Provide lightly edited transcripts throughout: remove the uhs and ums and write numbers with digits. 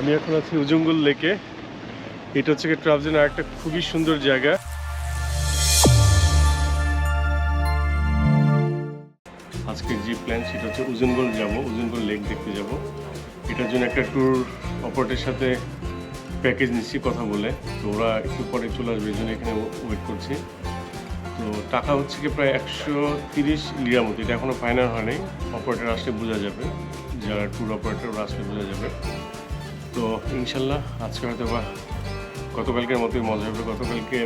আমি এখন আছি উজুঙ্গল লেকে। এটা হচ্ছে ট্রাভেলের একটা খুবই সুন্দর জায়গা। আজকের যে প্ল্যান সেটা হচ্ছে উজুঙ্গল যাব, উজুঙ্গল লেক দেখতে যাব। এটার জন্য একটা ট্যুর অপারেটরের সাথে প্যাকেজ নিচ্ছি কথা বলে, তো ওরা একটু পরে চলে আসবে, এই জন্য এখানে ওয়েট করছি। তো টাকা হচ্ছে কি প্রায় 130 লিরার মতো, এটা এখনও ফাইনাল হয়নি। অপারেটর আসলে বোঝা যাবে, যারা ট্যুর অপারেটর ওরা আসলে বোঝা যাবে। তো ইনশাল্লাহ আজকে হয়তো বা গতকালকের মতোই মজা হবে। গতকালকে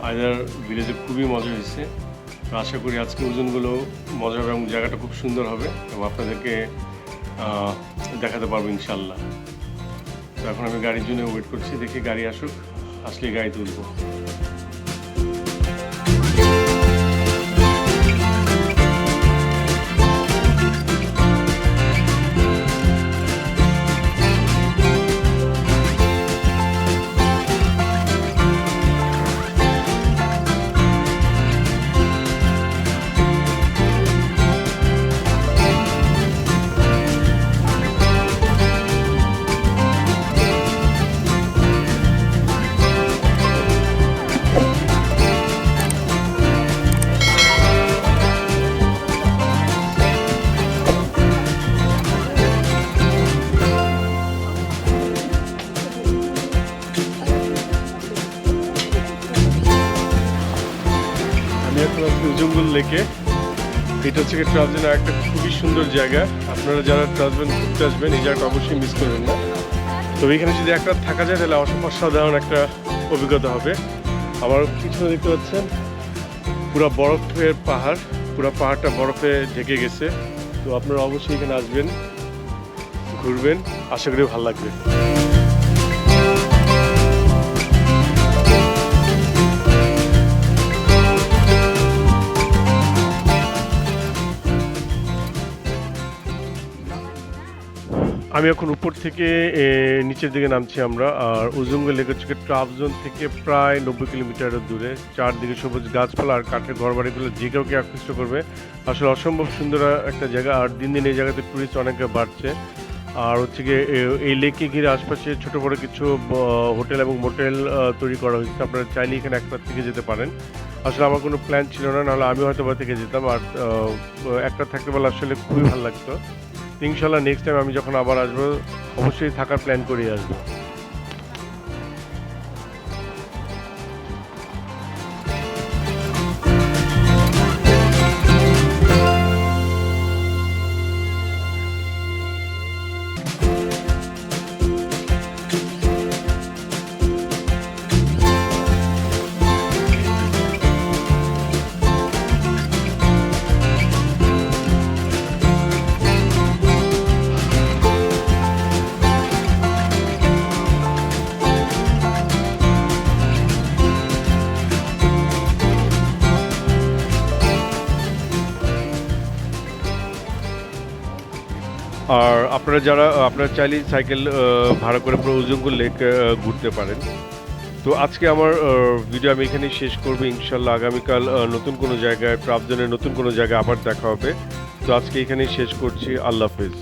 আইদার ভিলেজে খুবই মজা হয়েছে, তো আশা করি আজকে ওজনগুলো মজা হবে এবং জায়গাটা খুব সুন্দর হবে এবং আপনাদেরকে দেখাতে পারবো ইনশাল্লাহ। তো এখন আমি গাড়ির জন্য ওয়েট করছি, দেখি গাড়ি আসুক, আসলে গাড়ি তুলবো। উজুঙ্গল লেকে, এটা হচ্ছে ট্রাভেলের একটা খুবই সুন্দর জায়গা। আপনারা যারা ট্রাভেল ঘুরতে আসবেন এই জায়গাটা অবশ্যই মিস করবেন না। তবে এখানে যদি একটা থাকা যায় তাহলে অসাধারণ একটা অভিজ্ঞতা হবে। আমার পিছনে দেখতে পাচ্ছেন পুরো বরফের পাহাড়, পুরো পাহাড়টা বরফে ঢেকে গেছে। তো আপনারা অবশ্যই এখানে আসবেন, ঘুরবেন, আশা করি ভালো লাগবে। আমি এখন উপর থেকে নিচের দিকে নামছি আমরা। আর উজুঙ্গল লেক হচ্ছে ট্রাভজন থেকে প্রায় 90 কিলোমিটারের দূরে। চারদিকে সবুজ গাছপালা আর কাঠের ঘরবাড়িগুলো যে কাউকে আকৃষ্ট করবে। আসলে অসম্ভব সুন্দর একটা জায়গা, আর দিন দিন এই জায়গাতে টুরিস্ট অনেকে বাড়ছে। আর হচ্ছে গিয়ে এই লেককে ঘিরে আশপাশে ছোট বড় কিছু হোটেল এবং মোটেল তৈরি করা হয়েছে। আপনারা চাইলে এখানে এক রাত থেকে যেতে পারেন। আসলে আমার কোনো প্ল্যান ছিল না, নাহলে আমি হয়তো বা থেকে যেতাম। আর একটা থাকতে পারলে আসলে খুবই ভালো লাগতো। ইনশাল্লাহ নেক্সট টাইম আমি যখন আবার আসবো অবশ্যই থাকার প্ল্যান করে আসবো। আর আপনারা চাইলে সাইকেল ভাড়া করে পুরো উজুঙ্গল লেক ঘুরতে পারেন। তো আজকে আমার ভিডিও আমি এখানেই শেষ করবো। ইনশাল্লাহ আগামীকাল নতুন কোনো জায়গায়, ট্রাভজনের নতুন কোনো জায়গায় আবার দেখা হবে। তো আজকে এখানেই শেষ করছি। আল্লাহ হাফেজ।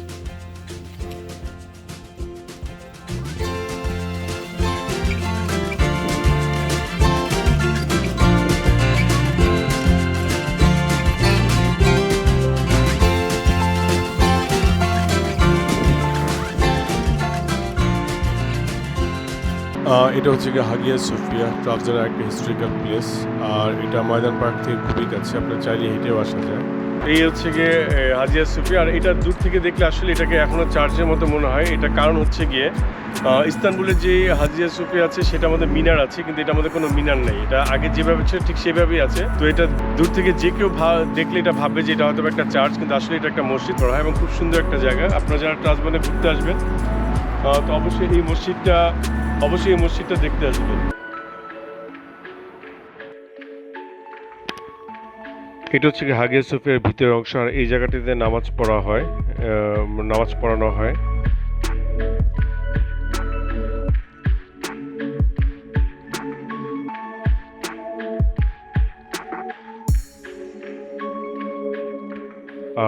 এটা হচ্ছে গিয়ে হাগিয়া সোফিয়া, ট্রাভজনের একটা হিস্টোরিক্যাল প্লেস। আর এটা ময়দান পার্ক থেকে খুবই কাছে, আপনার চাইলে হেঁটেও আসা যায়। এই হচ্ছে গিয়ে হাজিয়া সোফিয়া। আর এটা দূর থেকে দেখলে আসলে এটাকে এখনও চার্চের মতো মনে হয়। এটা কারণ হচ্ছে গিয়ে ইস্তানবুলের যে হাজিয়া সোফিয়া আছে সেটার মধ্যে মিনার আছে, কিন্তু এটার মধ্যে কোনো মিনার নেই। এটা আগে যেভাবে ছিল ঠিক সেভাবেই আছে। তো এটা দূর থেকে যে কেউ দেখলে এটা ভাববে যে এটা হয়তো একটা চার্চ, কিন্তু আসলে এটা একটা মসজিদ করা হয় এবং খুব সুন্দর একটা জায়গা। আপনারা যারা ট্রাভজনে ঘুরতে আসবেন তো অবশ্যই এই মসজিদটা দেখতে আসবেন। এটা হচ্ছে হাগিয়া সোফিয়ার ভিতরের অংশ। আর এই জায়গাটিতে নামাজ পড়ানো হয়।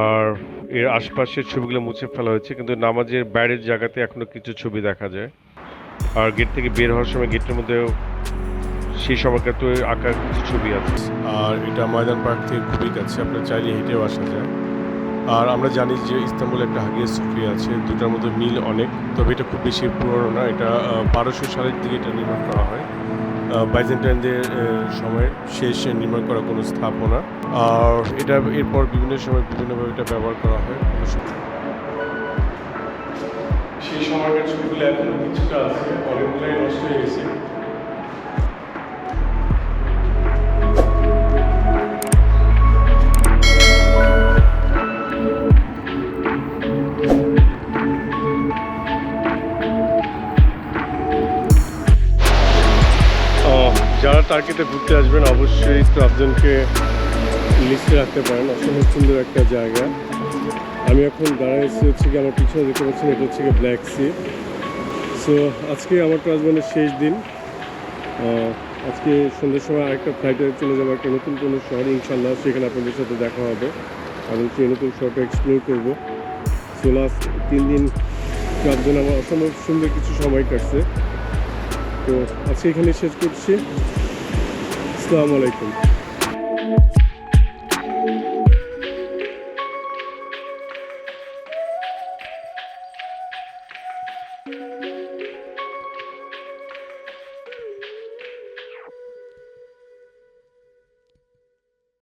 আর এর আশপাশের ছবিগুলো মুছে ফেলা হয়েছে, কিন্তু নামাজের বাইরের জায়গাতে এখনো কিছু ছবি দেখা যায়। আর গেট থেকে বের হওয়ার সময় গেটের মধ্যেও সেই সময়কার তো আঁকা কিছু ছবি আছে। আর এটা ময়দান পার্ক থেকে খুবই কাছে, আপনার চাইলে হেঁটেও আসা যায়। আর আমরা জানি যে ইস্তাম্বুলে একটা হাগিয়া সোফিয়া আছে, দুটার মধ্যে মিল অনেক, তবে এটা খুব বেশি পুরনো না। এটা 1200 সালের দিকে এটা নির্মাণ করা হয়, বাইজেন্টাইনদের সময় শেষ নির্মাণ করা কোনো স্থাপনা। আর এটা এরপর বিভিন্ন সময় বিভিন্নভাবে এটা ব্যবহার করা হয়। সেই সময়কার ছবিগুলো এখনো কিছুটা আছে, অনেকগুলোই নষ্ট হয়ে গেছে। যারা টার্কিতে ঘুরতে আসবেন অবশ্যই ট্রাবজনকে লিস্টে রাখতে পারেন, অসম্ভব সুন্দর একটা জায়গা। আমি এখন দাঁড়াইছি হচ্ছে কি, আমার পিছনে দেখতে পাচ্ছেন এটা হচ্ছে কি ব্ল্যাক সি। সো আজকে আমার ট্রাবজনের শেষ দিন। আজকে সন্ধ্যের সময় আরেকটা ফ্লাইটে চলে যাবো একটা নতুন কোনো শহর, ইনশাল্লাহ সেখানে আপনাদের সাথে দেখা হবে এবং সেই নতুন শহরটা এক্সপ্লোর করবো। সো লাস্ট 3 দিন ট্রাবজন আমার অসম্ভব সুন্দর কিছু সময় কাটছে। তো আজকে এখানে শেষ করছি। আসসালামু আলাইকুম।